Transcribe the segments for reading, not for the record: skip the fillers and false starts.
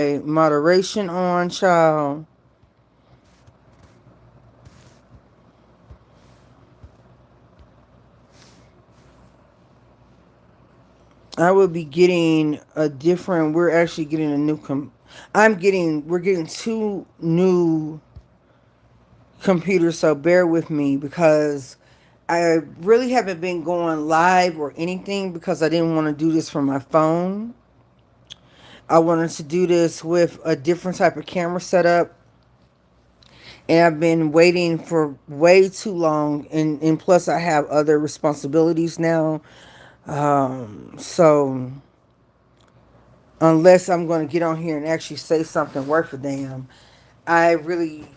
Moderation on, child. I will be getting a different. We're actually getting a new. We're getting two new computers, so bear with me because I really haven't been going live or anything because I didn't want to do this from my phone. I wanted to do this with a different type of camera setup, and I've been waiting for way too long, and plus I have other responsibilities now. So unless I'm going to get on here and actually say something worth a damn, I really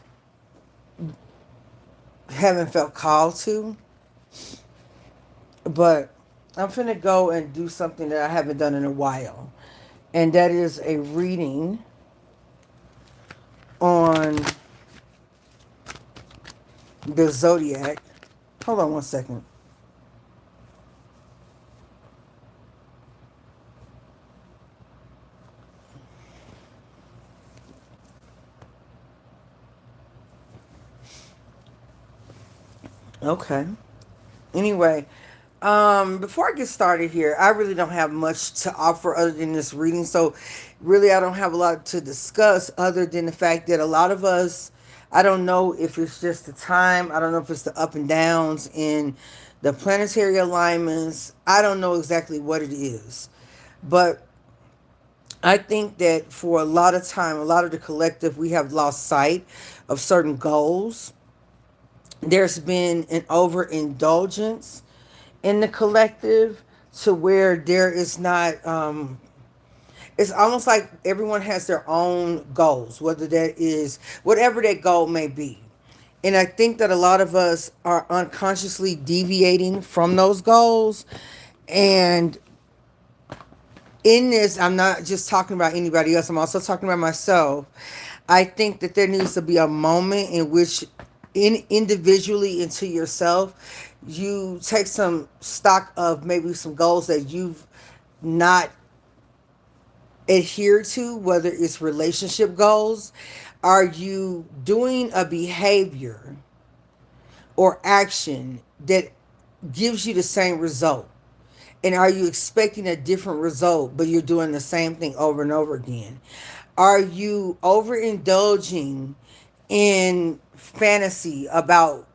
haven't felt called to. But I'm finna go and do something that I haven't done in a while, and that is a reading on the zodiac. Hold on one second. Okay. Anyway, before I get started here, I really don't have much to offer other than this reading. So, really, I don't have a lot to discuss other than the fact that a lot of us, I don't know if it's just the time, I don't know if it's the up and downs in the planetary alignments. I don't know exactly what it is. But I think that for a lot of time, a lot of the collective, we have lost sight of certain goals. There's been an overindulgence in the collective to where there is not it's almost like everyone has their own goals, whether that is whatever that goal may be. And I think that a lot of us are unconsciously deviating from those goals. And in this, I'm not just talking about anybody else, I'm also talking about myself. I think that there needs to be a moment in which individually into yourself, you take some stock of maybe some goals that you've not adhered to, whether it's relationship goals. Are you doing a behavior or action that gives you the same result? And are you expecting a different result, but you're doing the same thing over and over again? Are you overindulging in fantasy about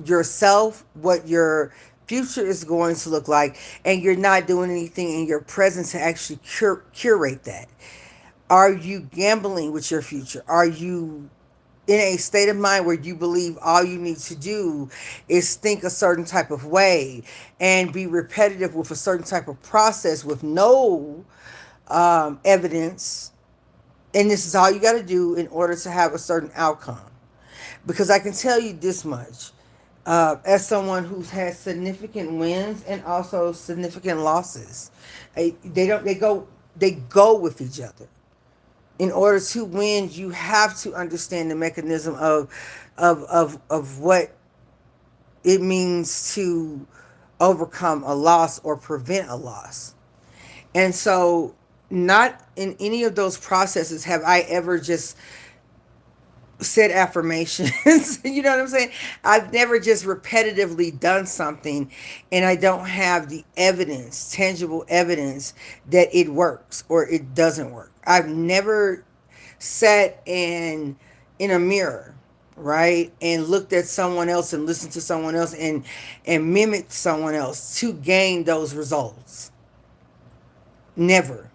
yourself, what your future is going to look like, and you're not doing anything in your present to actually curate that? Are you gambling with your future? Are you in a state of mind where you believe all you need to do is think a certain type of way and be repetitive with a certain type of process with no evidence, and this is all you got to do in order to have a certain outcome? Because I can tell you this much, as someone who's had significant wins and also significant losses, they go with each other. In order to win, you have to understand the mechanism of what it means to overcome a loss or prevent a loss. And so, not in any of those processes have I ever just said affirmations. You know what I'm saying? I've never just repetitively done something and I don't have the evidence, tangible evidence that it works or it doesn't work. I've never sat in a mirror, right, and looked at someone else and listened to someone else and mimicked someone else to gain those results. Never.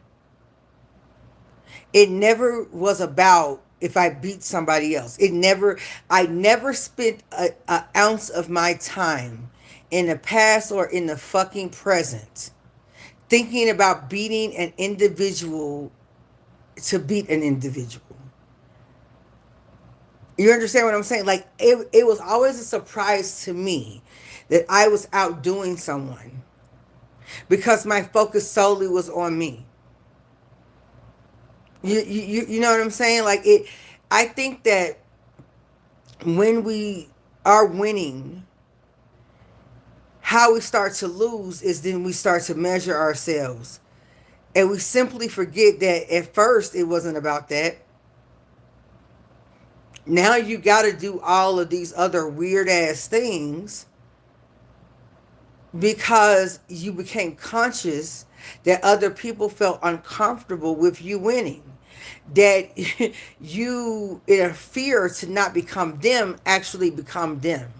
It never was about if I beat somebody else. I never spent a ounce of my time in the past or in the fucking present thinking about beating an individual to beat an individual. You understand what I'm saying? Like, it was always a surprise to me that I was outdoing someone because my focus solely was on me. You know what I'm saying? Like, I think that when we are winning, how we start to lose is then we start to measure ourselves And we simply forget that at first it wasn't about that. Now you got to do all of these other weird ass things because you became conscious that other people felt uncomfortable with you winning. That you, in a fear to not become them, actually become them.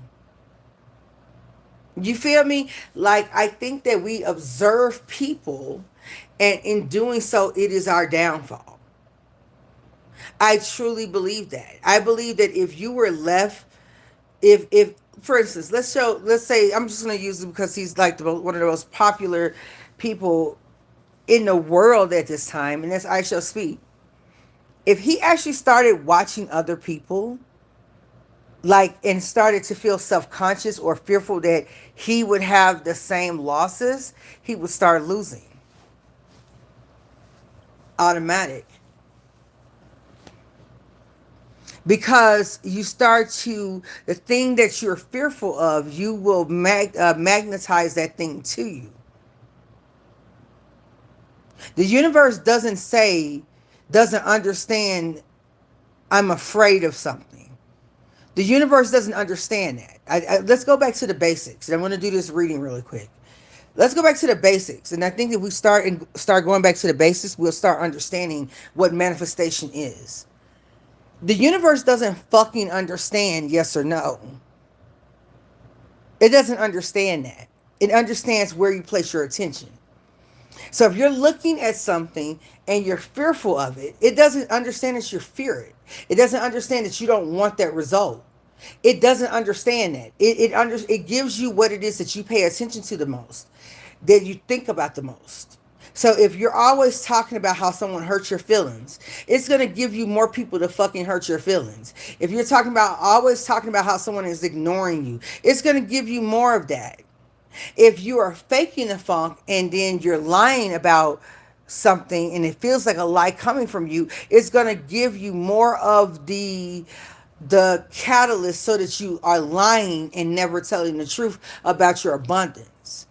You feel me? Like, I think that we observe people, and in doing so, it is our downfall. I truly believe that. I believe that if you were left, if for instance, let's say, I'm just going to use him because he's like one of the most popular people in the world at this time, and that's I Shall Speak. If he actually started watching other people, like, and started to feel self-conscious or fearful that he would have the same losses, he would start losing. Automatic. Because you start to, the thing that you're fearful of, you will magnetize that thing to you. The universe doesn't understand, I'm afraid of something. The universe doesn't understand that. Let's go back to the basics. And I'm going to do this reading really quick. Let's go back to the basics. And I think if we start going back to the basics, we'll start understanding what manifestation is. The universe doesn't fucking understand yes or no. It doesn't understand that. It understands where you place your attention. So if you're looking at something and you're fearful of it, it doesn't understand that you fear it. It doesn't understand that you don't want that result. It doesn't understand that. It gives you what it is that you pay attention to the most, that you think about the most. So if you're always talking about how someone hurts your feelings, it's going to give you more people to fucking hurt your feelings. If you're always talking about how someone is ignoring you, it's going to give you more of that. If you are faking the funk and then you're lying about something and it feels like a lie coming from you, it's going to give you more of the catalyst so that you are lying and never telling the truth about your abundance.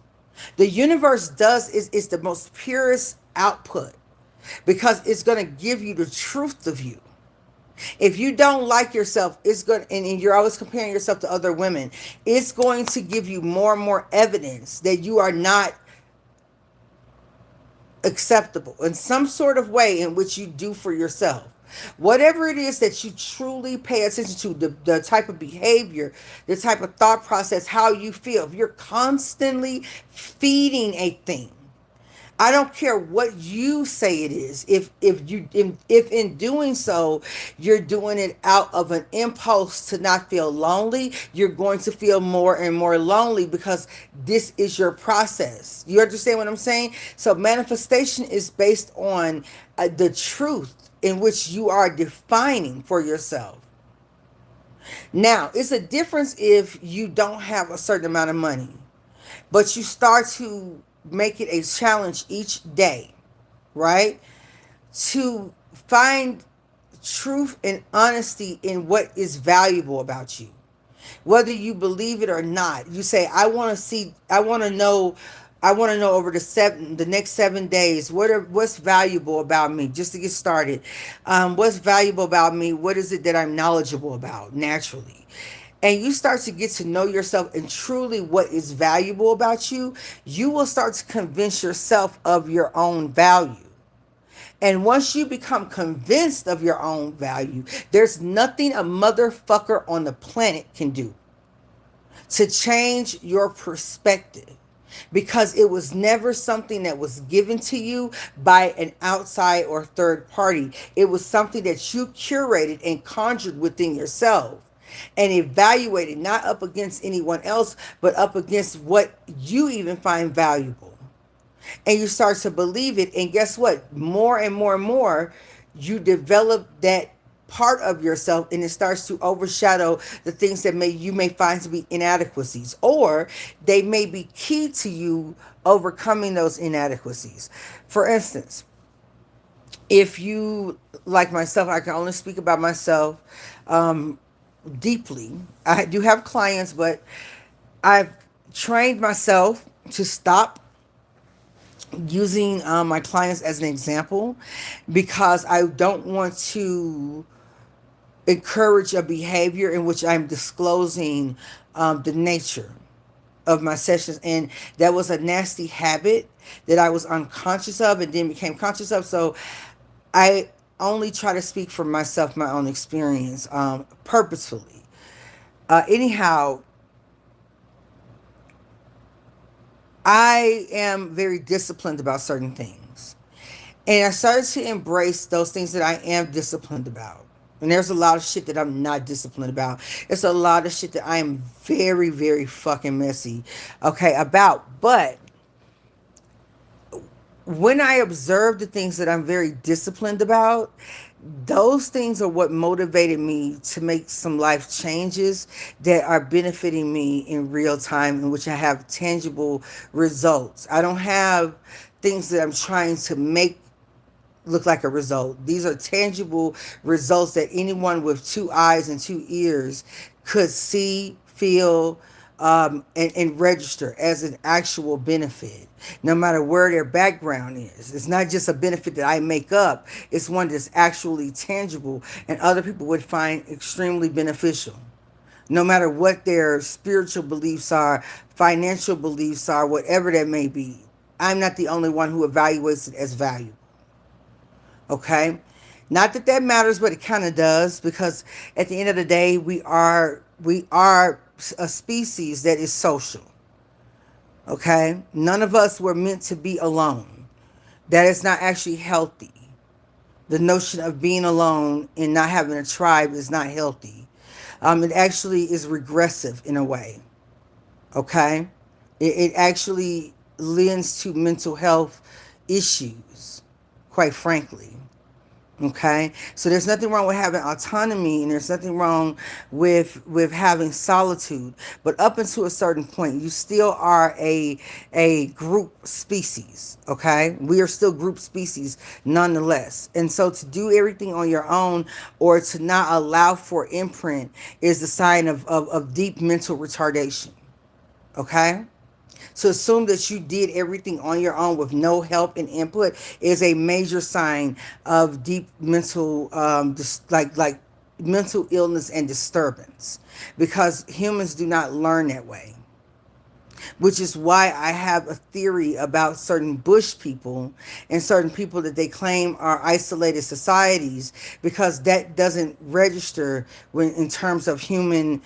The universe is the most purest output because it's going to give you the truth of you. If you don't like yourself, it's going, and you're always comparing yourself to other women, it's going to give you more and more evidence that you are not acceptable in some sort of way in which you do for yourself. Whatever it is that you truly pay attention to, the type of behavior, the type of thought process, how you feel, if you're constantly feeding a thing, I don't care what you say it is. If in doing so, you're doing it out of an impulse to not feel lonely, you're going to feel more and more lonely because this is your process. You understand what I'm saying? So manifestation is based on the truth in which you are defining for yourself. Now, it's a difference if you don't have a certain amount of money, but you start to make it a challenge each day, right? To find truth and honesty in what is valuable about you. Whether you believe it or not, you say, I want to know, over the next 7 days, what's valuable about me, just to get started. What's valuable about me? What is it that I'm knowledgeable about naturally? And you start to get to know yourself and truly what is valuable about you, you will start to convince yourself of your own value. And once you become convinced of your own value, there's nothing a motherfucker on the planet can do to change your perspective, because it was never something that was given to you by an outside or third party. It was something that you curated and conjured within yourself and evaluated, not up against anyone else, but up against what you even find valuable. And you start to believe it. And guess what? More and more and more, you develop that part of yourself, and it starts to overshadow the things that you may find to be inadequacies, or they may be key to you overcoming those inadequacies. For instance, if you, like myself, I can only speak about myself deeply. I do have clients, but I've trained myself to stop using my clients as an example because I don't want to encourage a behavior in which I'm disclosing the nature of my sessions. And that was a nasty habit that I was unconscious of and then became conscious of. So I only try to speak for myself, my own experience, purposefully. Anyhow, I am very disciplined about certain things. And I started to embrace those things that I am disciplined about. And there's a lot of shit that I'm not disciplined about. It's a lot of shit that I am very, very fucking messy, okay, about. But when I observe the things that I'm very disciplined about, those things are what motivated me to make some life changes that are benefiting me in real time, in which I have tangible results. I don't have things that I'm trying to make look like a result. These are tangible results that anyone with two eyes and two ears could see, feel, and register as an actual benefit, no matter where their background is. It's not just a benefit that I make up, it's one that's actually tangible and other people would find extremely beneficial. No matter what their spiritual beliefs are, financial beliefs are, whatever that may be, I'm not the only one who evaluates it as valuable. Okay, not that that matters, but it kind of does, because at the end of the day, we are a species that is social. Okay, none of us were meant to be alone. That is not actually healthy. The notion of being alone and not having a tribe is not healthy. It actually is regressive in a way. Okay, it actually lends to mental health issues, quite frankly. Okay, so there's nothing wrong with having autonomy, and there's nothing wrong with having solitude. But up until a certain point, you still are a group species. Okay, we are still group species nonetheless. And so to do everything on your own or to not allow for imprint is a sign of deep mental retardation. Okay. To assume that you did everything on your own with no help and input is a major sign of deep mental, like mental illness and disturbance, because humans do not learn that way. Which is why I have a theory about certain bush people and certain people that they claim are isolated societies, because that doesn't register when in terms of human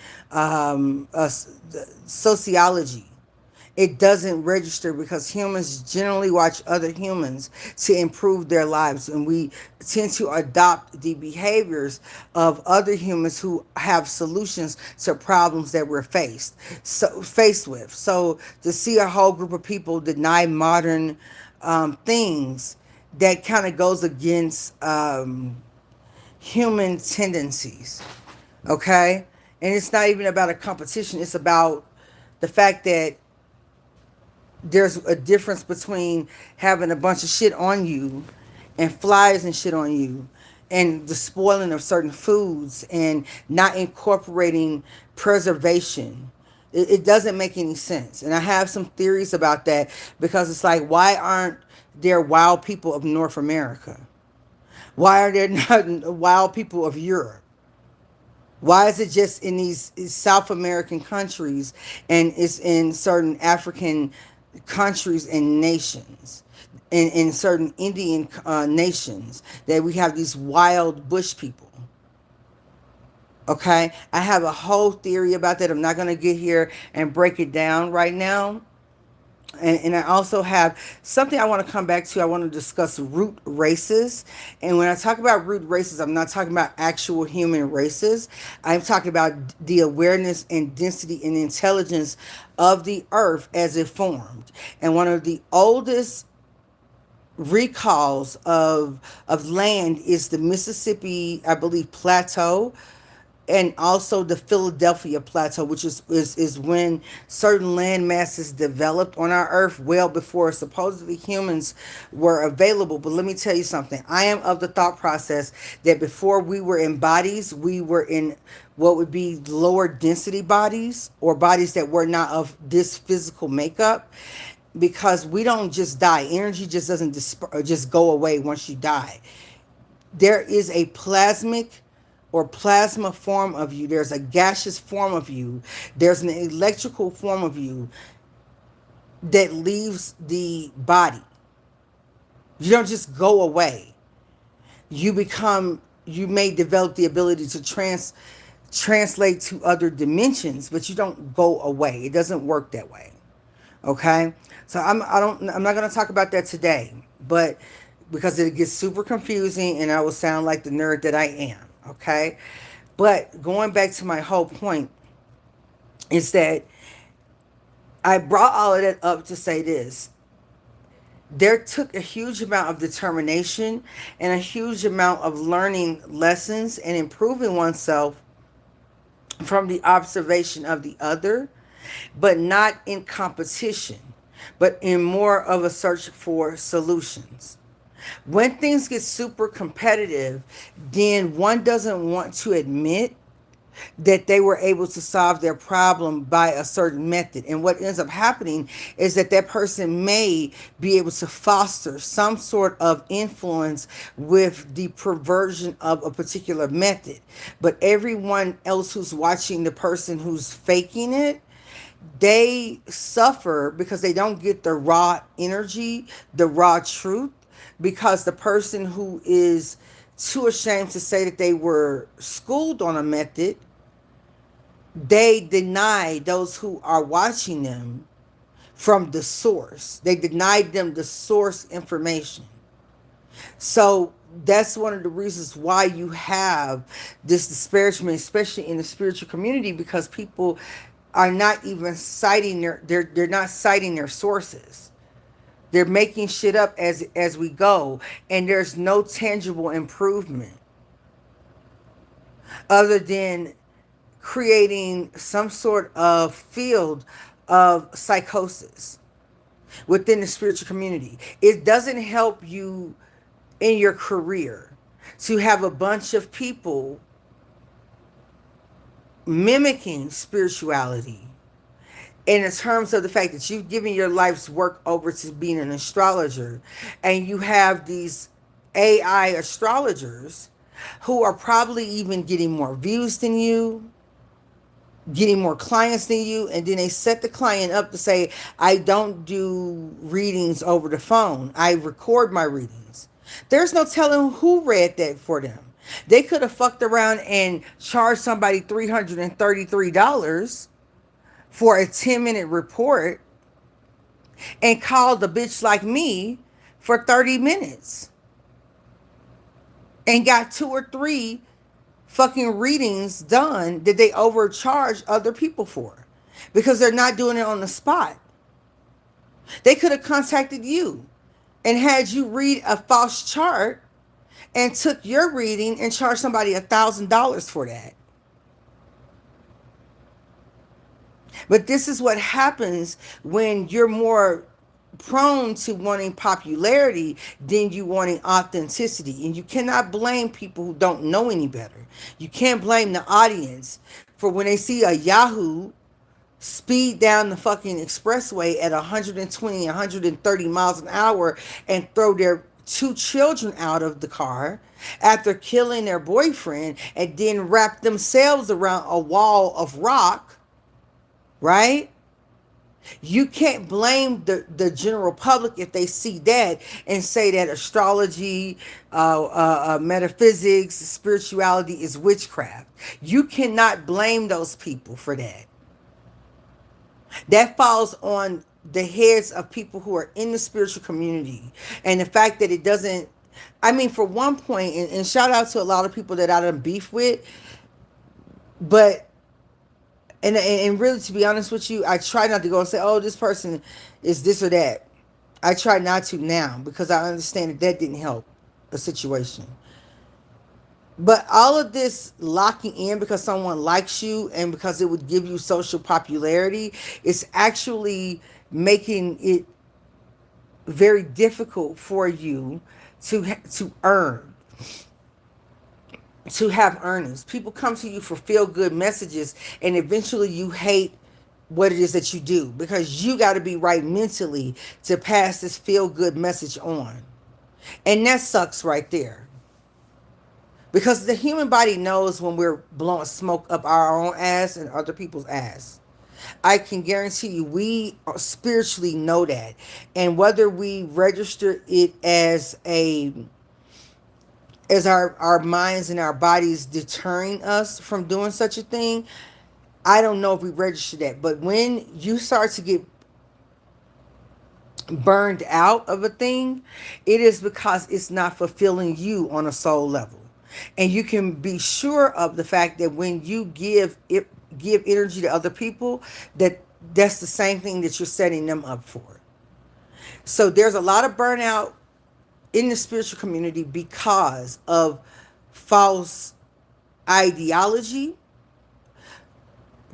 sociology. It doesn't register because humans generally watch other humans to improve their lives, and we tend to adopt the behaviors of other humans who have solutions to problems that we're faced with. So to see a whole group of people deny modern things, that kind of goes against human tendencies. Okay, and it's not even about a competition. It's about the fact that there's a difference between having a bunch of shit on you and flies and shit on you and the spoiling of certain foods and not incorporating preservation. It doesn't make any sense. And I have some theories about that, because it's like, why aren't there wild people of North America? Why are there not wild people of Europe? Why is it just in these South American countries and it's in certain African countries and nations, and in certain Indian nations, that we have these wild bush people? Okay, I have a whole theory about that. I'm not going to get here and break it down right now. And I also have something I want to come back to. I want to discuss root races. And when I talk about root races, I'm not talking about actual human races. I'm talking about the awareness and density and intelligence of the earth as it formed. And one of the oldest recalls of land is the Mississippi, I believe, plateau, and also the Philadelphia Plateau, which is when certain land masses developed on our earth well before supposedly humans were available. But let me tell you something. I am of the thought process that before we were in bodies, we were in what would be lower density bodies, or bodies that were not of this physical makeup. because we don't just die. Energy just doesn't just go away once you die. There is a plasmic or plasma form of you. There's a gaseous form of you. There's an electrical form of you that leaves the body. You don't just go away. You may develop the ability to translate to other dimensions, but you don't go away. It doesn't work that way. Okay? So I'm not going to talk about that today, but because it gets super confusing and I will sound like the nerd that I am. Okay? But going back to my whole point is that I brought all of that up to say this. There took a huge amount of determination and a huge amount of learning lessons and improving oneself from the observation of the other, but not in competition, but in more of a search for solutions. When things get super competitive, then one doesn't want to admit that they were able to solve their problem by a certain method. And what ends up happening is that that person may be able to foster some sort of influence with the perversion of a particular method. But everyone else who's watching the person who's faking it, they suffer because they don't get the raw energy, the raw truth, because the person who is too ashamed to say that they were schooled on a method, they deny those who are watching them from the source. They denied them the source information. So that's one of the reasons why you have this disparagement, especially in the spiritual community, because people are not even citing they're not citing their sources. They're making shit up as we go, and there's no tangible improvement other than creating some sort of field of psychosis within the spiritual community. It doesn't help you in your career to have a bunch of people mimicking spirituality in terms of the fact that you've given your life's work over to being an astrologer, and you have these AI astrologers who are probably even getting more views than you, getting more clients than you, and then they set the client up to say, I don't do readings over the phone. I record my readings. There's no telling who read that for them. They could have fucked around and charged somebody $333 for a 10-minute report and called a bitch like me for 30 minutes and got 2 or 3 fucking readings done that they overcharge other people for because they're not doing it on the spot. They could have contacted you and had you read a false chart and took your reading and charged somebody $1,000 for that. But this is what happens when you're more prone to wanting popularity than you wanting authenticity. And you cannot blame people who don't know any better. You can't blame the audience for when they see a Yahoo speed down the fucking expressway at 120, 130 miles an hour and throw their 2 children out of the car after killing their boyfriend and then wrap themselves around a wall of rock, right? You can't blame the general public if they see that and say that astrology, metaphysics, spirituality is witchcraft. You cannot blame those people for that. That falls on the heads of people who are in the spiritual community. And the fact that it doesn't, I mean, for one point, and shout out to a lot of people that I done beef with, but and really, to be honest with you, I try not to go and say, oh, this person is this or that. I try not to now because I understand that didn't help the situation. But all of this locking in because someone likes you and because it would give you social popularity is actually making it very difficult for you to earn, to have earnings. People come to you for feel-good messages, and eventually you hate what it is that you do, because you got to be right mentally to pass this feel good message on. And that sucks right there. Because the human body knows when we're blowing smoke up our own ass and other people's ass. I can guarantee you we spiritually know that. And whether we register it as our minds and our bodies deterring us from doing such a thing, I don't know if we register that. But when you start to get burned out of a thing, it is because it's not fulfilling you on a soul level. And you can be sure of the fact that when you give energy to other people, that's the same thing that you're setting them up for. So there's a lot of burnout in the spiritual community because of false ideology,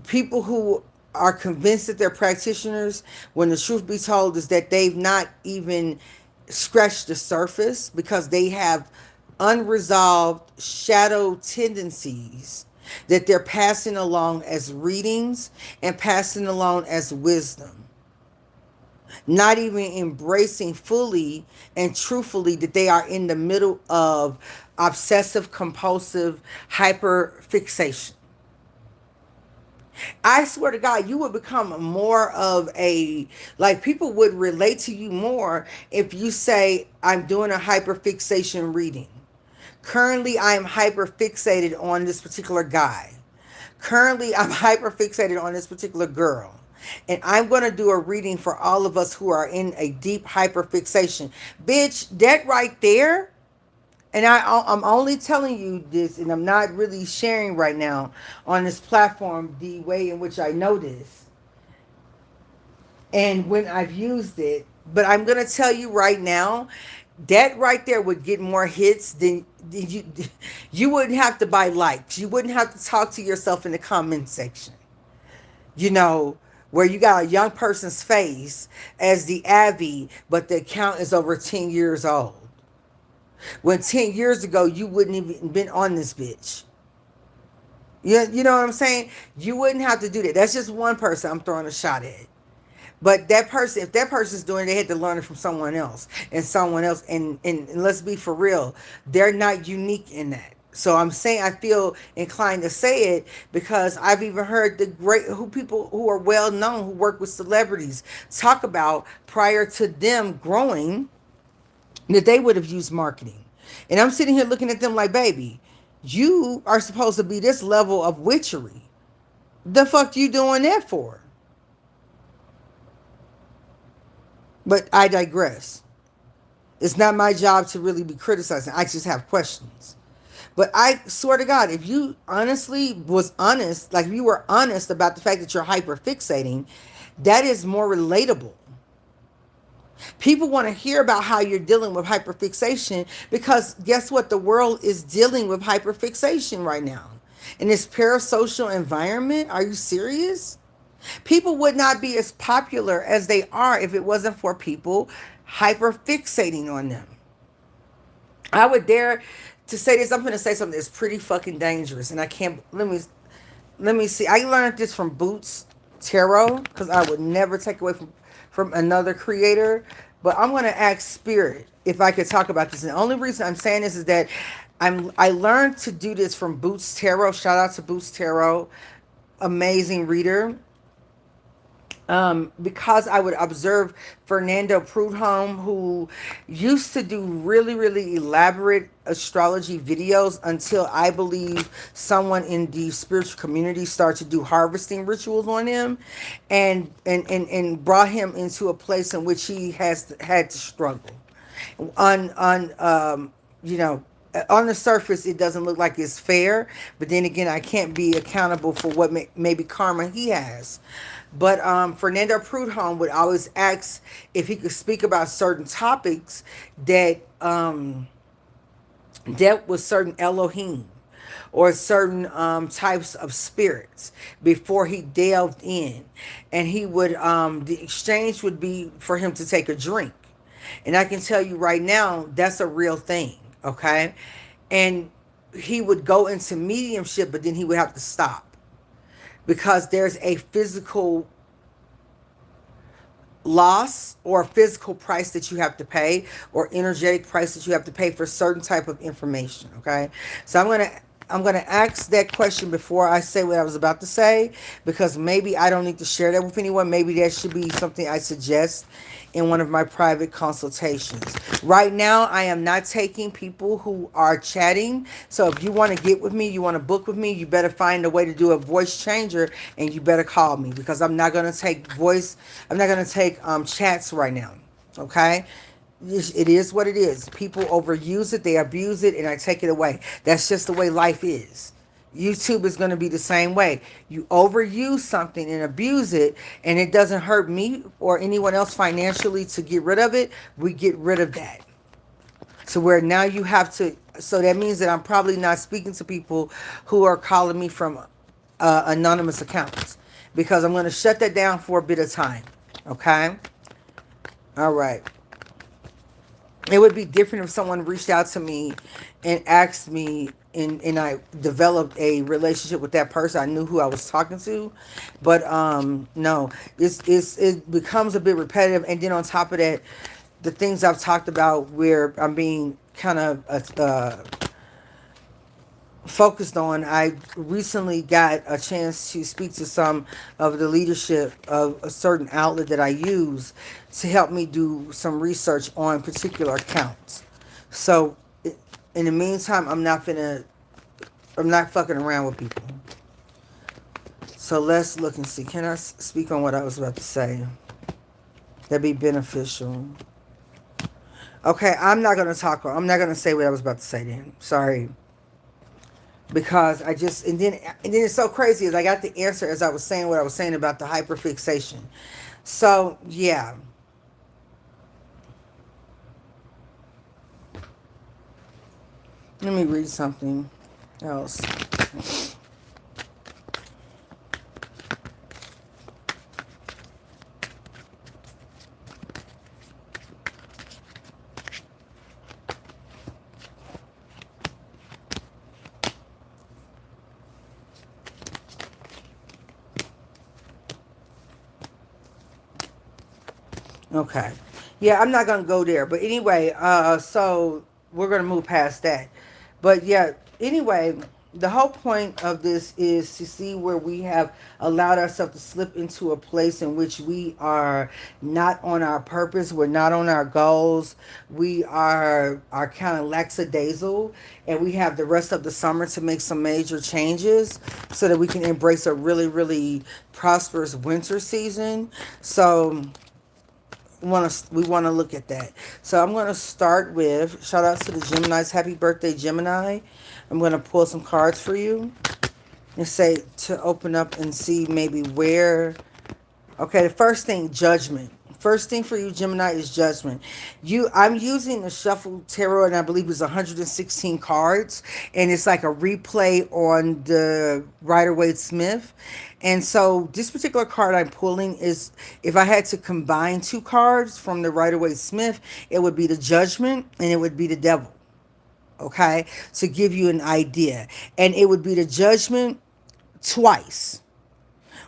people who are convinced that they're practitioners when the truth be told is that they've not even scratched the surface, because they have unresolved shadow tendencies that they're passing along as readings and passing along as wisdom, not even embracing fully and truthfully that they are in the middle of obsessive compulsive hyper fixation. I swear to God, you would become more of a, like, people would relate to you more if you say, I'm doing a hyperfixation reading. Currently, I am hyperfixated on this particular guy. Currently, I'm hyperfixated on this particular girl. And I'm going to do a reading for all of us who are in a deep hyperfixation. Bitch, that right there, and I'm only telling you this, and I'm not really sharing right now on this platform the way in which I know this and when I've used it. But I'm going to tell you right now, that right there would get more hits than you. You wouldn't have to buy likes. You wouldn't have to talk to yourself in the comment section. You know, where you got a young person's face as the Avi, but the account is over 10 years old. When 10 years ago, you wouldn't even been on this bitch. You know what I'm saying? You wouldn't have to do that. That's just one person I'm throwing a shot at. But that person, if that person's doing it, they had to learn it from someone else. And someone else. And let's be for real, they're not unique in that. So I'm saying I feel inclined to say it because I've even heard the people who are well known, who work with celebrities, talk about prior to them growing, that they would have used marketing. And I'm sitting here looking at them like, baby, you are supposed to be this level of witchery. The fuck you doing that for? But I digress. It's not my job to really be criticizing. I just have questions. But I swear to God, if you honestly was honest, like if you were honest about the fact that you're hyper fixating, that is more relatable. People want to hear about how you're dealing with hyperfixation because guess what? The world is dealing with hyperfixation right now. In this parasocial environment, are you serious? People would not be as popular as they are if it wasn't for people hyperfixating on them. I would dare to say this. I'm going to say something that's pretty fucking dangerous. And I can't, let me see. I learned this from Boots Tarot because I would never take away from another creator. But I'm going to ask Spirit if I could talk about this. And the only reason I'm saying this is that I learned to do this from Boots Tarot. Shout out to Boots Tarot. Amazing reader. Because I would observe Fernando Prudhomme, who used to do really, really elaborate astrology videos until I believe someone in the spiritual community started to do harvesting rituals on him and brought him into a place in which he had to struggle. You know, on the surface, it doesn't look like it's fair, but then again, I can't be accountable for what maybe karma he has. But Fernando Prudhomme would always ask if he could speak about certain topics that dealt with certain Elohim or certain types of spirits before he delved in. And he would, the exchange would be for him to take a drink. And I can tell you right now, that's a real thing, okay? And he would go into mediumship, but then he would have to stop because there's a physical loss or physical price that you have to pay, or energetic price that you have to pay for certain type of information. Okay, so I'm gonna ask that question before I say what I was about to say, because maybe I don't need to share that with anyone. Maybe that should be something I suggest in one of my private consultations. Right now, I am not taking people who are chatting. So if you want to get with me, you want to book with me, you better find a way to do a voice changer, and you better call me, because I'm not going to take voice. I'm not going to take chats right now. Okay. It is what it is. People overuse it, they abuse it, and I take it away. That's just the way life is. YouTube is going to be the same way. You overuse something and abuse it, and it doesn't hurt me or anyone else financially to get rid of it. We get rid of that. So where now you have to, so that means that I'm probably not speaking to people who are calling me from anonymous accounts, because I'm going to shut that down for a bit of time. Okay? All right. It would be different if someone reached out to me and asked me, and I developed a relationship with that person. I knew who I was talking to. But no, it becomes a bit repetitive. And then on top of that, the things I've talked about where I'm being kind of focused on, I recently got a chance to speak to some of the leadership of a certain outlet that I use to help me do some research on particular accounts. So in the meantime, I'm not fucking around with people. So let's look and see. Can I speak on what I was about to say? That'd be beneficial. Okay, I'm not going to talk. I'm not going to say what I was about to say then. Sorry. Because I just, and then it's so crazy, is I got the answer as I was saying what I was saying about the hyperfixation. So yeah, let me read something else. Okay. Yeah, I'm not gonna go there. But anyway, so we're gonna move past that. But yeah, anyway, the whole point of this is to see where we have allowed ourselves to slip into a place in which we are not on our purpose, we're not on our goals, we are kind of lackadaisical, and we have the rest of the summer to make some major changes so that we can embrace a really, really prosperous winter season. So we want to look at that. So I'm going to start with shout outs to the Geminis. Happy birthday, Gemini. I'm going to pull some cards for you and say to open up and see maybe where. Okay, the first thing, judgment. First thing for you, Gemini, is judgment. I'm using the Shuffle Tarot, and I believe it's 116 cards, and it's like a replay on the Rider-Waite-Smith. And so this particular card I'm pulling is, if I had to combine two cards from the Rider-Waite-Smith, it would be the Judgment and it would be the Devil. Okay, to give you an idea, and it would be the Judgment twice,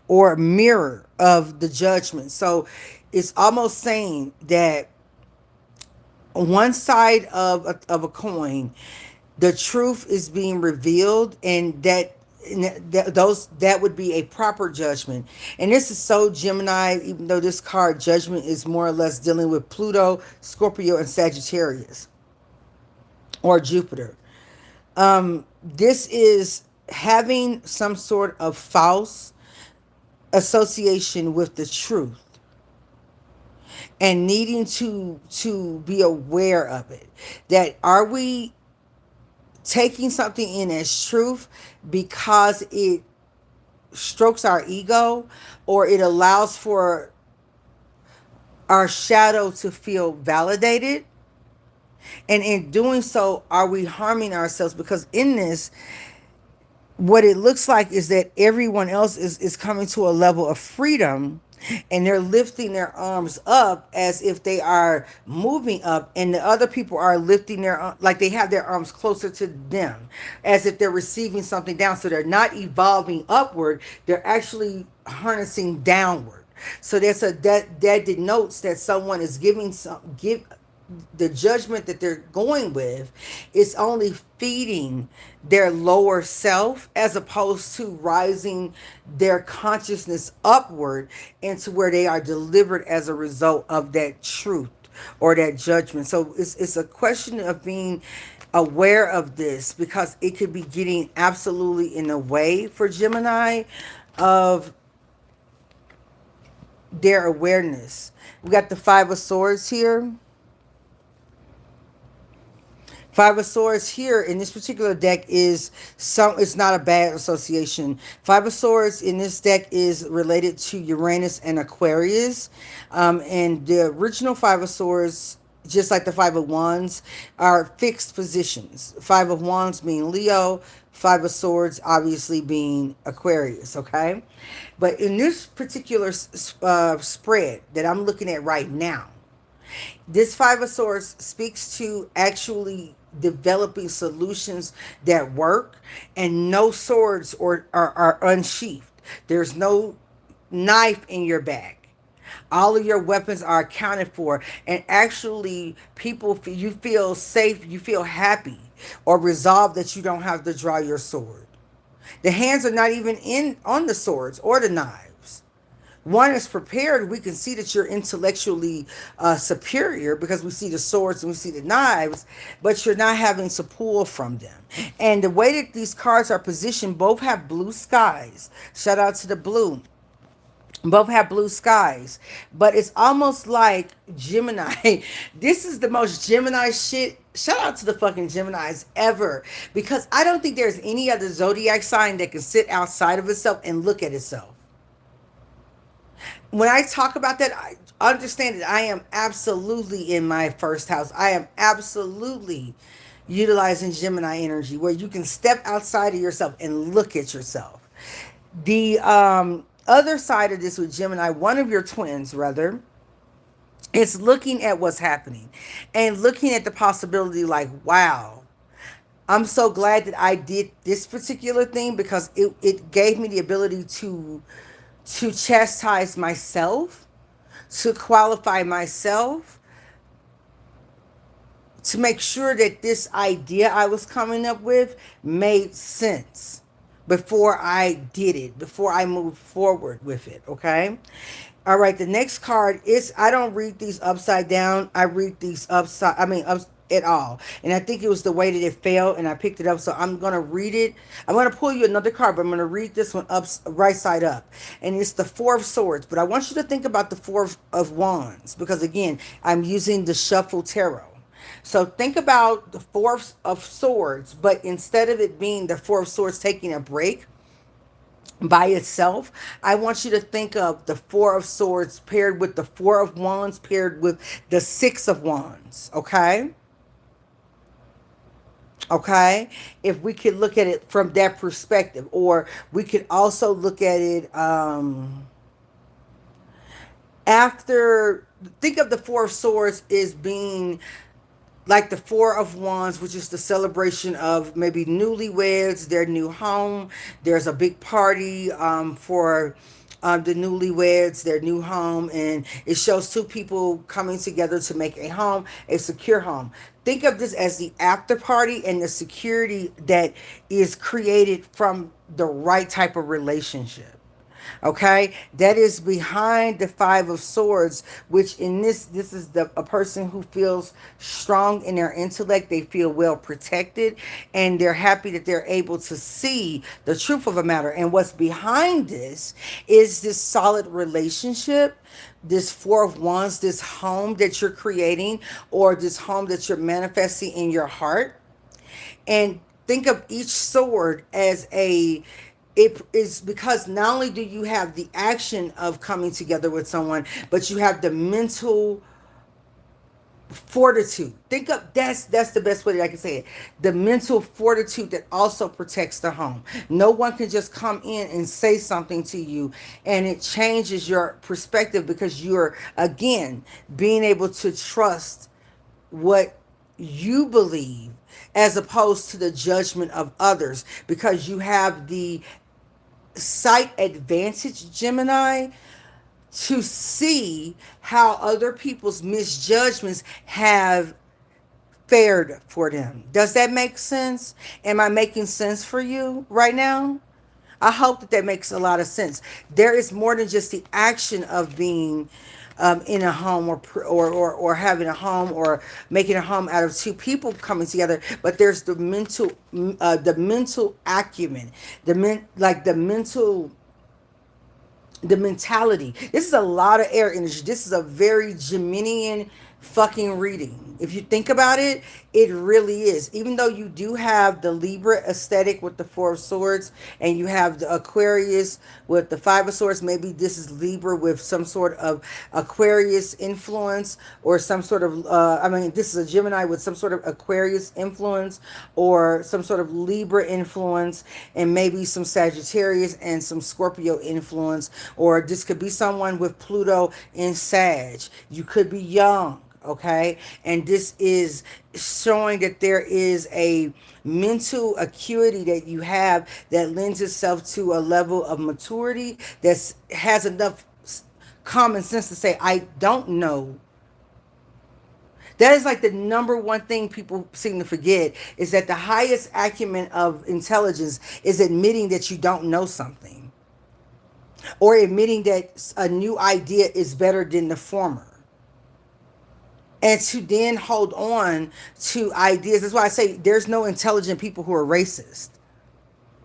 or mirror of the Judgment. So it's almost saying that one side of a coin, the truth is being revealed, and that would be a proper judgment. And this is so Gemini, even though this card Judgment is more or less dealing with Pluto, Scorpio, and Sagittarius, or Jupiter. This is having some sort of false association with the truth, and needing to be aware of it. That, are we taking something in as truth because it strokes our ego, or it allows for our shadow to feel validated? And in doing so, are we harming ourselves? Because in this, what it looks like is that everyone else is coming to a level of freedom, and they're lifting their arms up as if they are moving up, and the other people are lifting like they have their arms closer to them, as if they're receiving something down. So they're not evolving upward, they're actually harnessing downward. So that's that denotes that someone is giving give the judgment that they're going with is only feeding their lower self as opposed to rising their consciousness upward into where they are delivered as a result of that truth or that judgment. So it's a question of being aware of this because it could be getting absolutely in the way for Gemini of their awareness. We got the Five of Swords here. Five of Swords here in this particular deck is it's not a bad association. Five of Swords in this deck is related to Uranus and Aquarius. And the original Five of Swords, just like the Five of Wands, are fixed positions. Five of Wands being Leo, Five of Swords obviously being Aquarius, okay? But in this particular spread that I'm looking at right now, this Five of Swords speaks to actually developing solutions that work, and no swords are unsheathed. There's no knife in your bag. All of your weapons are accounted for, and actually, you feel safe, you feel happy, or resolved that you don't have to draw your sword. The hands are not even in on the swords or the knives. One is prepared. We can see that you're intellectually superior because we see the swords and we see the knives, but you're not having to pull from them. And the way that these cards are positioned, both have blue skies. Shout out to the blue. Both have blue skies, but it's almost like Gemini. This is the most Gemini shit. Shout out to the fucking Geminis ever, because I don't think there's any other zodiac sign that can sit outside of itself and look at itself. When I talk about that, I understand that I am absolutely in my first house. I am absolutely utilizing Gemini energy where you can step outside of yourself and look at yourself. The other side of this with Gemini, one of your twins, rather, is looking at what's happening and looking at the possibility like, wow, I'm so glad that I did this particular thing because it gave me the ability to chastise myself, to qualify myself, to make sure that this idea I was coming up with made sense before I did it, before I moved forward with it, okay? All right, the next card is, I don't read these upside down. I read these up at all. And I think it was the way that it fell and I picked it up. So I'm going to read it. I'm going to pull you another card, but I'm going to read this one up, right side up. And it's the Four of Swords. But I want you to think about the Four of Wands because, again, I'm using the Shuffle Tarot. So think about the Four of Swords, but instead of it being the Four of Swords taking a break by itself, I want you to think of the Four of Swords paired with the Four of Wands paired with the Six of Wands, okay? Okay, if we could look at it from that perspective, or we could also look at it after, think of the Four of Swords as being like the Four of Wands, which is the celebration of maybe newlyweds, their new home. There's a big party for the newlyweds, their new home, and it shows two people coming together to make a home, a secure home. Think of this as the after party and the security that is created from the right type of relationship. Okay, that is behind the Five of Swords, which in this is a person who feels strong in their intellect. They feel well protected, and they're happy that they're able to see the truth of a matter. And what's behind this is this solid relationship, this Four of Wands, this home that you're creating, or this home that you're manifesting in your heart. And think of each sword as it is, because not only do you have the action of coming together with someone, but you have the mental fortitude. Think of, that's the best way that I can say it. The mental fortitude that also protects the home. No one can just come in and say something to you and it changes your perspective, because you're, again, being able to trust what you believe as opposed to the judgment of others, because you have the sight advantage, Gemini, to see how other people's misjudgments have fared for them. Does that make sense? Am I making sense for you right now? I hope that that makes a lot of sense. There is more than just the action of being in a home, or having a home, or making a home out of two people coming together, but there's the mental acumen, the mental, the mentality. This is a lot of air energy. This is a very Geminian fucking reading. If you think about it, it really is. Even though you do have the Libra aesthetic with the Four of Swords, and you have the Aquarius with the Five of Swords, maybe this is Libra with some sort of Aquarius influence, or some sort of, this is a Gemini with some sort of Aquarius influence, or some sort of Libra influence, and maybe some Sagittarius and some Scorpio influence, or this could be someone with Pluto in Sag. You could be young, okay? And this is showing that there is a mental acuity that you have that lends itself to a level of maturity that has enough common sense to say, I don't know. That is like the number one thing people seem to forget, is that the highest acumen of intelligence is admitting that you don't know something, or admitting that a new idea is better than the former. And to then hold on to ideas. That's why I say there's no intelligent people who are racist.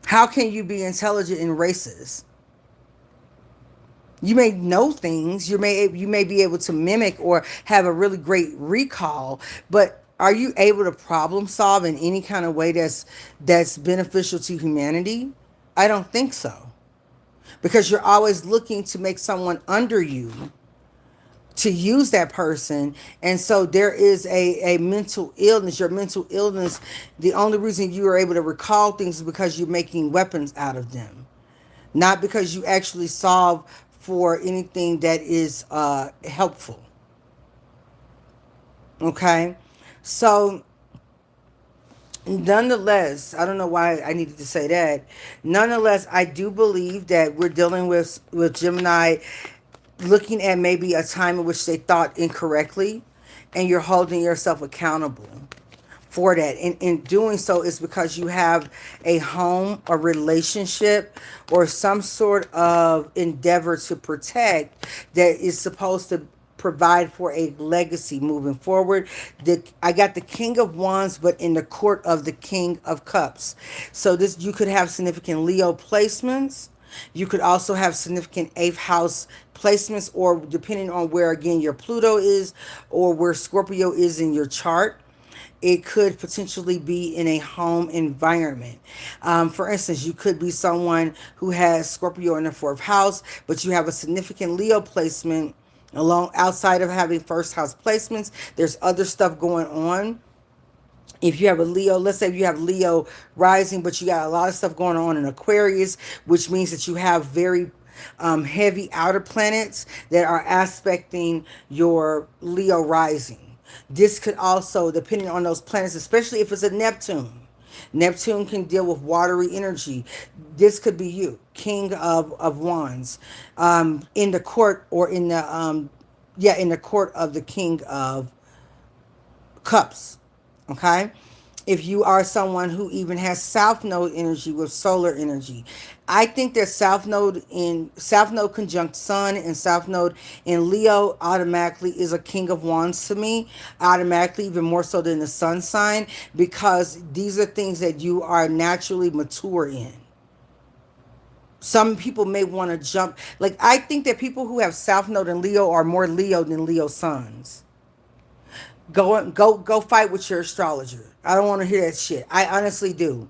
How can you be intelligent and racist? You may know things, you may be able to mimic or have a really great recall, but are you able to problem solve in any kind of way that's beneficial to humanity? I don't think so. Because you're always looking to make someone under you to use that person. And so there is a mental illness. Your mental illness, the only reason you are able to recall things is because you're making weapons out of them, not because you actually solve for anything that is helpful. Okay? So nonetheless, I don't know why I needed to say that. Nonetheless, I do believe that we're dealing with Gemini looking at maybe a time in which they thought incorrectly, and you're holding yourself accountable for that. And in doing so is because you have a home, a relationship, or some sort of endeavor to protect that is supposed to provide for a legacy moving forward. I got the King of Wands, but in the court of the King of Cups. So this, you could have significant Leo placements. You could also have significant eighth house placements, or depending on where, again, your Pluto is, or where Scorpio is in your chart, it could potentially be in a home environment. For instance, you could be someone who has Scorpio in the fourth house, but you have a significant Leo placement along outside of having first house placements. There's other stuff going on. If you have a Leo, let's say if you have Leo rising, but you got a lot of stuff going on in Aquarius, which means that you have very heavy outer planets that are aspecting your Leo rising. This could also, depending on those planets, especially if it's a Neptune. Neptune can deal with watery energy. This could be you, King of Wands, in the court, or in the court of the King of Cups. Okay? If you are someone who even has South Node energy with solar energy, I think that South Node conjunct Sun and South Node in Leo automatically is a King of Wands to me, automatically, even more so than the Sun sign, because these are things that you are naturally mature in. Some people may want to jump. Like, I think that people who have South Node in Leo are more Leo than Leo suns. Go fight with your astrologer. I don't want to hear that shit. I honestly do.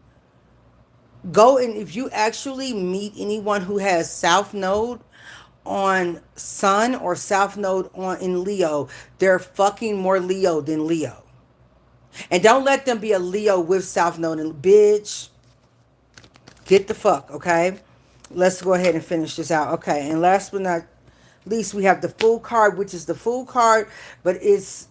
Go, and if you actually meet anyone who has South Node on Sun or South Node on in Leo, they're fucking more Leo than Leo. And don't let them be a Leo with South Node. And bitch, get the fuck, okay? Let's go ahead and finish this out. Okay, and last but not least, we have the Fool card, which is the Fool card, but it's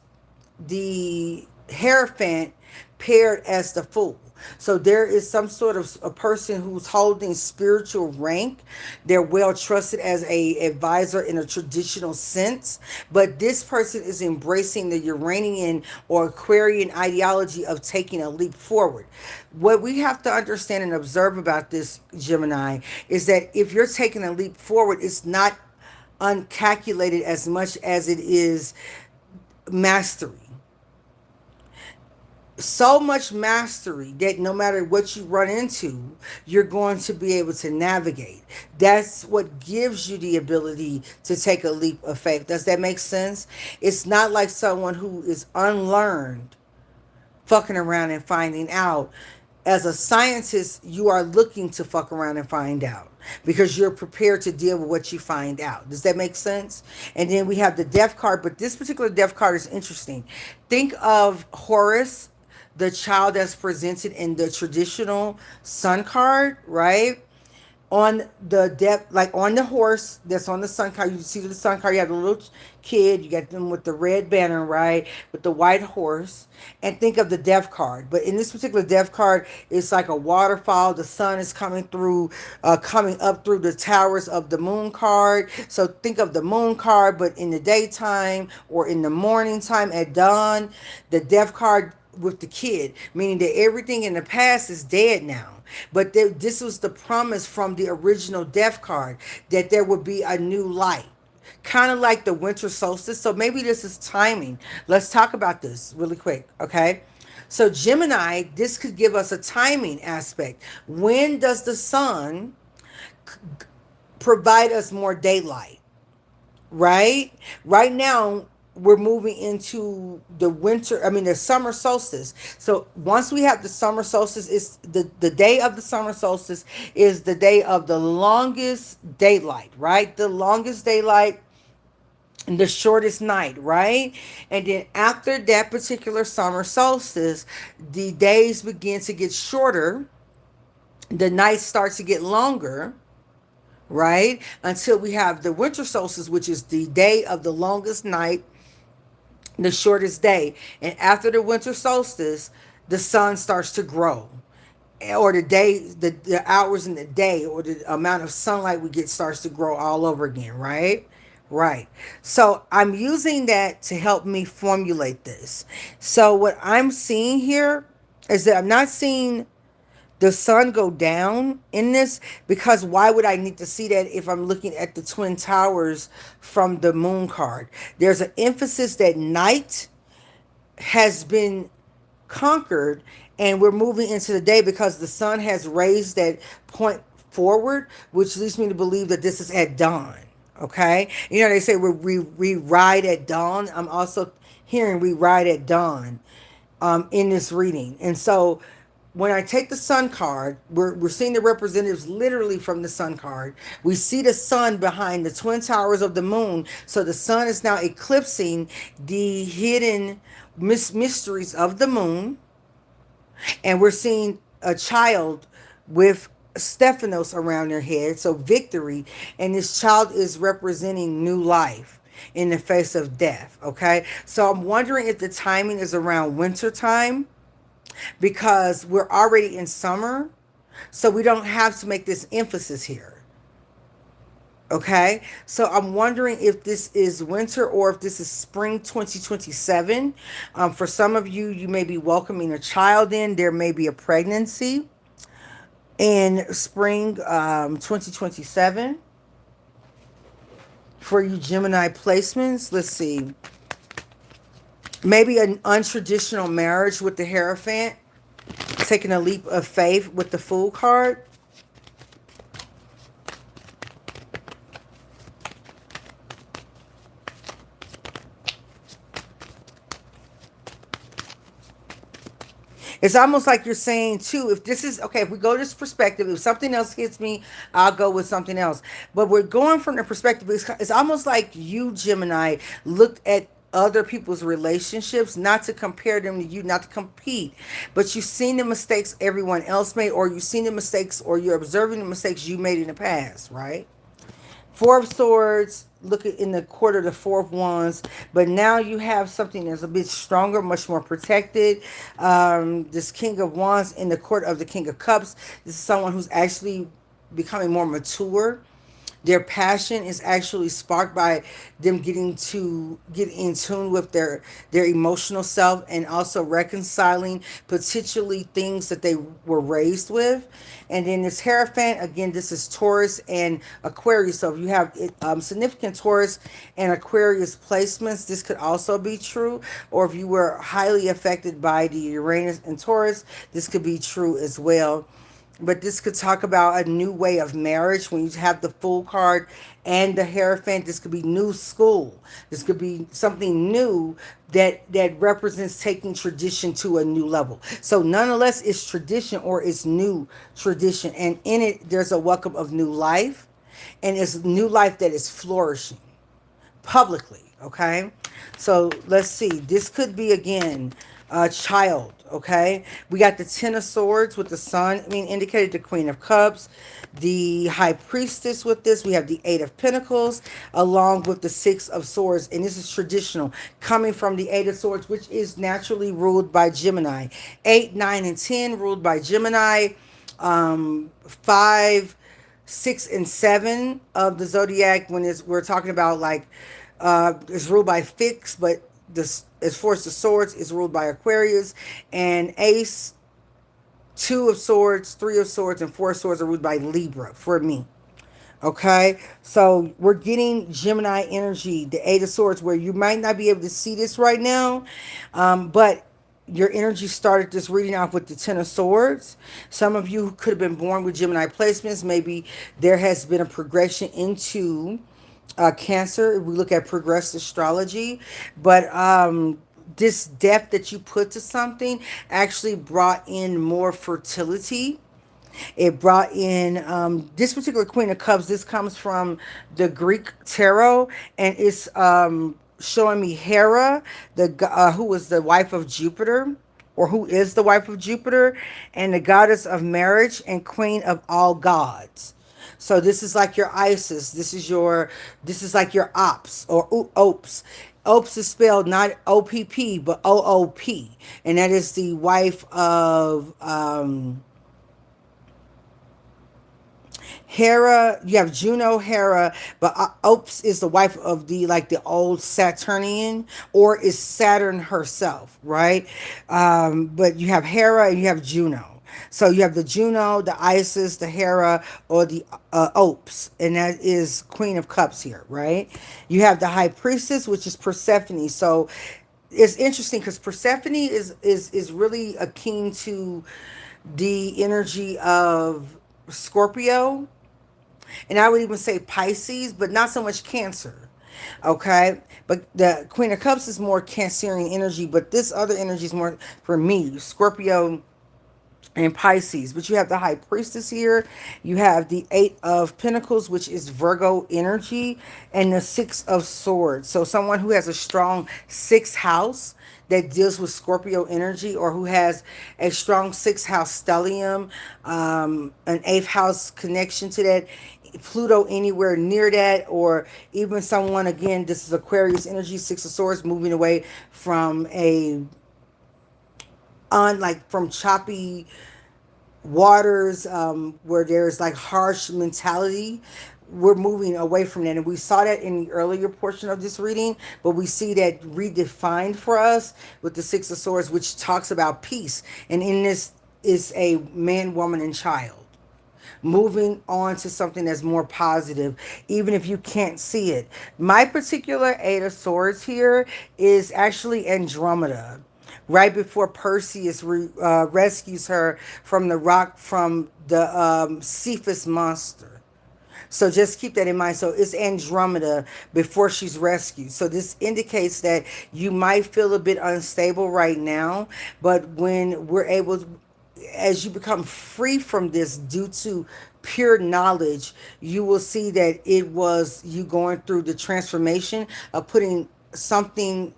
the Hierophant paired as the Fool. So there is some sort of a person who's holding spiritual rank. They're well trusted as a advisor in a traditional sense, but this person is embracing the Uranian or Aquarian ideology of taking a leap forward. What we have to understand and observe about this, Gemini, is that if you're taking a leap forward, it's not uncalculated as much as it is mastery. So much mastery that no matter what you run into, you're going to be able to navigate. That's what gives you the ability to take a leap of faith. Does that make sense? It's not like someone who is unlearned fucking around and finding out. As a scientist, you are looking to fuck around and find out because you're prepared to deal with what you find out. Does that make sense? And then we have the death card, but this particular death card is interesting. Think of Horus, the child that's presented in the traditional sun card, right? On the depth, like on the horse that's on the sun card. You see the sun card, you have the little kid, you got them with the red banner, right? With the white horse. And think of the death card. But in this particular death card, it's like a waterfall. The sun is coming up through the towers of the moon card. So think of the moon card, but in the daytime or in the morning time at dawn, the death card with the kid, meaning that everything in the past is dead now. But this was the promise from the original death card that there would be a new light, kind of like the winter solstice. So maybe this is timing. Let's talk about this really quick, okay? So Gemini, this could give us a timing aspect. When does the sun provide us more daylight? Right? Right now, we're moving into the summer solstice. So once we have the summer solstice, it's the day of the summer solstice is the day of the longest daylight, right? The longest daylight and the shortest night, right? And then after that particular summer solstice, the days begin to get shorter, the nights start to get longer, right? Until we have the winter solstice, which is the day of the longest night, the shortest day. And after the winter solstice, the sun starts to grow. Or the hours in the day, or the amount of sunlight we get starts to grow all over again, right? Right. So I'm using that to help me formulate this. So what I'm seeing here is that I'm not seeing the sun go down in this, because why would I need to see that if I'm looking at the twin towers from the moon card? There's an emphasis that night has been conquered and we're moving into the day because the sun has raised that point forward, which leads me to believe that this is at dawn. Okay, you know, they say we ride at dawn. I'm also hearing we ride at dawn in this reading. And so when I take the sun card, we're seeing the representatives literally from the sun card. We see the sun behind the twin towers of the moon. So the sun is now eclipsing the hidden mysteries of the moon. And we're seeing a child with Stephanos around their head. So victory. And this child is representing new life in the face of death. Okay. So I'm wondering if the timing is around winter time, because we're already in summer, so we don't have to make this emphasis here. Okay, so I'm wondering if this is winter or if this is spring 2027. For some of you, you may be welcoming a child in. There may be a pregnancy in spring 2027. For you Gemini placements, let's see. Maybe an untraditional marriage with the Hierophant. Taking a leap of faith with the Fool card. It's almost like you're saying, too, if this is, okay, if we go this perspective, if something else hits me, I'll go with something else. But we're going from the perspective, it's almost like you, Gemini, looked at other people's relationships, not to compare them to you, not to compete, but you've seen the mistakes everyone else made, or you've seen the mistakes, or you're observing the mistakes you made in the past, right? Four of Swords, look at in the quarter, the Four of Wands, but now you have something that's a bit stronger, much more protected. This King of Wands in the court of the King of Cups. This is someone who's actually becoming more mature. Their passion is actually sparked by them getting to get in tune with their emotional self, and also reconciling potentially things that they were raised with. And then this Hierophant, again, this is Taurus and Aquarius. So if you have significant Taurus and Aquarius placements, this could also be true. Or if you were highly affected by the Uranus and Taurus, this could be true as well. But this could talk about a new way of marriage. When you have the Fool card and the Hierophant, this could be new school. This could be something new that represents taking tradition to a new level. So nonetheless, it's tradition, or it's new tradition. And in it, there's a welcome of new life. And it's new life that is flourishing publicly. Okay, so let's see, this could be again a child. Okay, we got the Ten of Swords with the Sun, indicated, the Queen of Cups, the High Priestess. With this, we have the Eight of Pentacles along with the Six of Swords, and this is traditional, coming from the Eight of Swords, which is naturally ruled by Gemini. 8, 9, and 10 ruled by Gemini. 5, 6, and 7 of the zodiac, when we're talking about like is ruled by Fix, but this, as far as the swords, is ruled by Aquarius. And Ace, 2 of Swords, 3 of Swords, and 4 of Swords are ruled by Libra for me. Okay, so we're getting Gemini energy, the Eight of Swords, where you might not be able to see this right now, but your energy started this reading off with the Ten of Swords. Some of you could have been born with Gemini placements. Maybe there has been a progression into Cancer, if we look at progressed astrology. But this depth that you put to something actually brought in more fertility. It brought in this particular Queen of Cups. This comes from the Greek tarot, and it's showing me Hera, who was the wife of Jupiter, or who is the wife of Jupiter, and the goddess of marriage and queen of all gods. So this is like your Isis. This is like your Ops, or Ops. Ops is spelled not OPP but OOP, and that is the wife of Hera. You have Juno, Hera, but Ops is the wife of the old Saturnian, or is Saturn herself, right? But you have Hera and you have Juno. So you have the Juno, the Isis, the Hera, or the Ops, and that is Queen of Cups here, right? You have the High Priestess, which is Persephone. So it's interesting because Persephone is really akin to the energy of Scorpio, and I would even say Pisces, but not so much Cancer. Okay, but the Queen of Cups is more Cancerian energy, but this other energy is more, for me, Scorpio and Pisces. But you have the High Priestess here. You have the Eight of Pentacles, which is Virgo energy, and the Six of Swords. So someone who has a strong sixth house that deals with Scorpio energy, or who has a strong sixth house stellium, an eighth house connection to that, Pluto anywhere near that, or even someone, again, this is Aquarius energy, Six of Swords, moving away from from choppy waters, where there's like harsh mentality. We're moving away from that, and we saw that in the earlier portion of this reading, but we see that redefined for us with the Six of Swords, which talks about peace. And in this is a man, woman, and child moving on to something that's more positive, even if you can't see it. My particular Eight of Swords here is actually Andromeda, right before Perseus rescues her from the rock, from the Cephas monster. So just keep that in mind. So it's Andromeda before she's rescued. So this indicates that you might feel a bit unstable right now, but when we're able, as you become free from this due to pure knowledge, you will see that it was you going through the transformation of putting something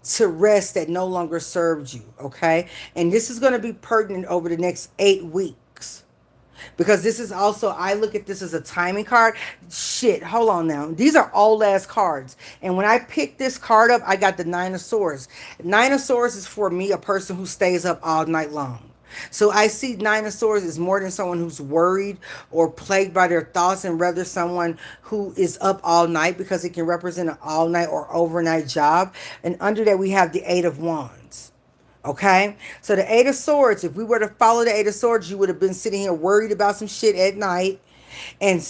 to rest that no longer served you. Okay, and this is going to be pertinent over the next 8 weeks. because this is also, I look at this as a timing card. Shit, hold on now. These are all ass cards. And when I picked this card up, I got the Nine of Swords. Nine of Swords is for me a person who stays up all night long. So I see Nine of Swords as more than someone who's worried or plagued by their thoughts, and rather someone who is up all night, because it can represent an all night or overnight job. And under that we have the Eight of Wands. Okay, so the Eight of Swords, if we were to follow the Eight of Swords, you would have been sitting here worried about some shit at night, and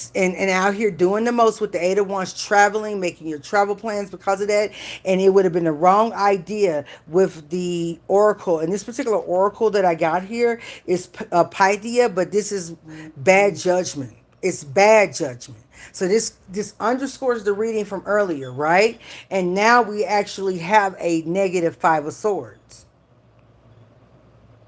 out here doing the most with the Eight of Wands, traveling, making your travel plans because of that. And it would have been the wrong idea with the oracle. And this particular oracle that I got here is Pythia, but this is bad judgment. It's bad judgment. So this underscores the reading from earlier, right? And now we actually have a negative Five of Swords.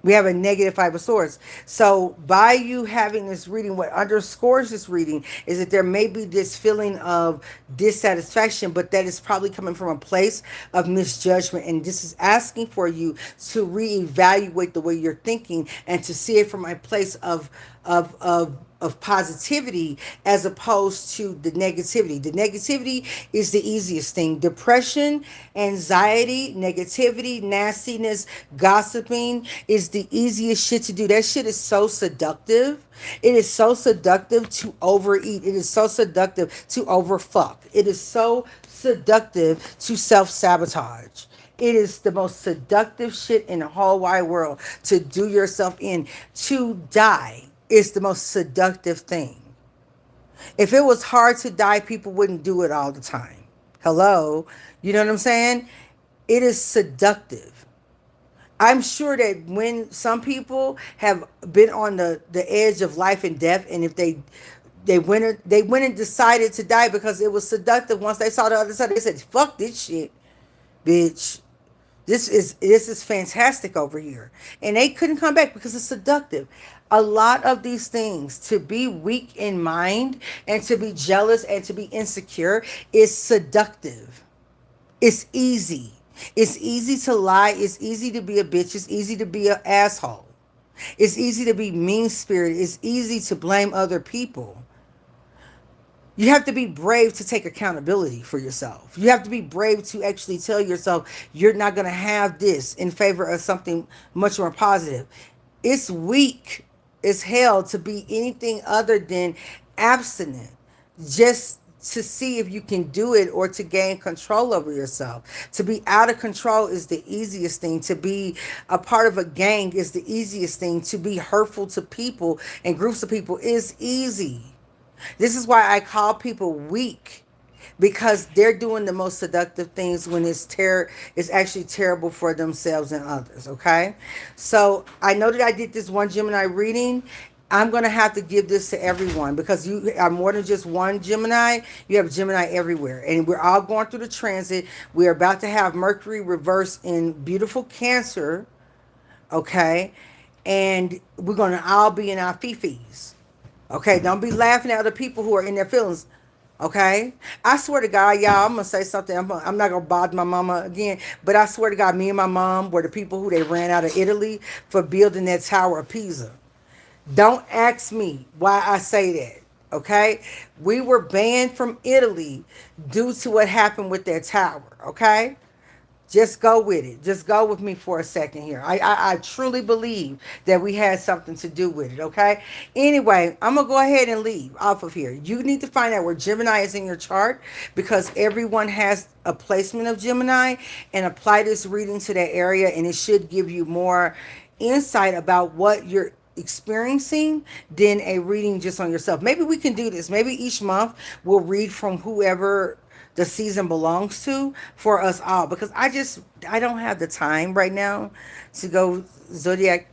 We have a negative Five of Swords. So by you having this reading, what underscores this reading is that there may be this feeling of dissatisfaction, but that is probably coming from a place of misjudgment. And this is asking for you to reevaluate the way you're thinking and to see it from a place of positivity as opposed to the negativity. The negativity is the easiest thing. Depression, anxiety, negativity, nastiness, gossiping is the easiest shit to do. That shit is so seductive. It is so seductive to overeat. It is so seductive to overfuck. It is so seductive to self-sabotage. It is the most seductive shit in the whole wide world to do yourself in. To die is the most seductive thing. If it was hard to die, people wouldn't do it all the time. Hello? You know what I'm saying? It is seductive. I'm sure that when some people have been on the edge of life and death, and if they went and decided to die because it was seductive, once they saw the other side, they said, fuck this shit, bitch. This is fantastic over here. And they couldn't come back because it's seductive. A lot of these things, to be weak in mind and to be jealous and to be insecure, is seductive. It's easy. It's easy to lie. It's easy to be a bitch. It's easy to be an asshole. It's easy to be mean-spirited. It's easy to blame other people. You have to be brave to take accountability for yourself. You have to be brave to actually tell yourself you're not going to have this in favor of something much more positive. It's weak as hell to be anything other than abstinent, just to see if you can do it or to gain control over yourself. To be out of control is the easiest thing. To be a part of a gang is the easiest thing. To be hurtful to people and groups of people is easy. This is why I call people weak, because they're doing the most seductive things when it's actually terrible for themselves and others. Okay, so I know that I did this one Gemini reading. I'm going to have to give this to everyone, because you are more than just one Gemini. You have Gemini everywhere, and we're all going through the transit. We're about to have Mercury reverse in beautiful Cancer. Okay, and we're going to all be in our fifis. Okay, don't be laughing at other people who are in their feelings. Okay, I swear to God, y'all, I'm gonna say something. I'm not gonna bother my mama again, but I swear to God, me and my mom were the people who they ran out of Italy for building that Tower of Pisa. Don't ask me why I say that. Okay, we were banned from Italy due to what happened with that tower. Okay. Just go with it. Just go with me for a second here. I truly believe that we had something to do with it, okay? Anyway, I'm going to go ahead and leave off of here. You need to find out where Gemini is in your chart, because everyone has a placement of Gemini, and apply this reading to that area, and it should give you more insight about what you're experiencing than a reading just on yourself. Maybe we can do this. Maybe each month we'll read from whoever the season belongs to for us all, because I don't have the time right now to go zodiac,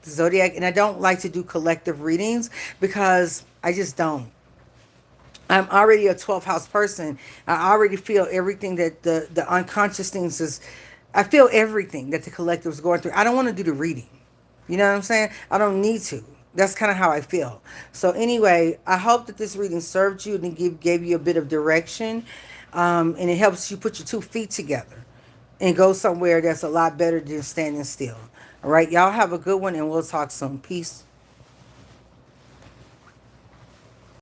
and I don't like to do collective readings because I just don't. I'm already a 12th house person. I already feel everything that the unconscious things is. I feel everything that the collective is going through. I don't want to do the reading. You know what I'm saying? I don't need to. That's kind of how I feel. So anyway, I hope that this reading served you and gave you a bit of direction. And it helps you put your 2 feet together and go somewhere that's a lot better than standing still. All right, y'all have a good one, and we'll talk soon. Peace.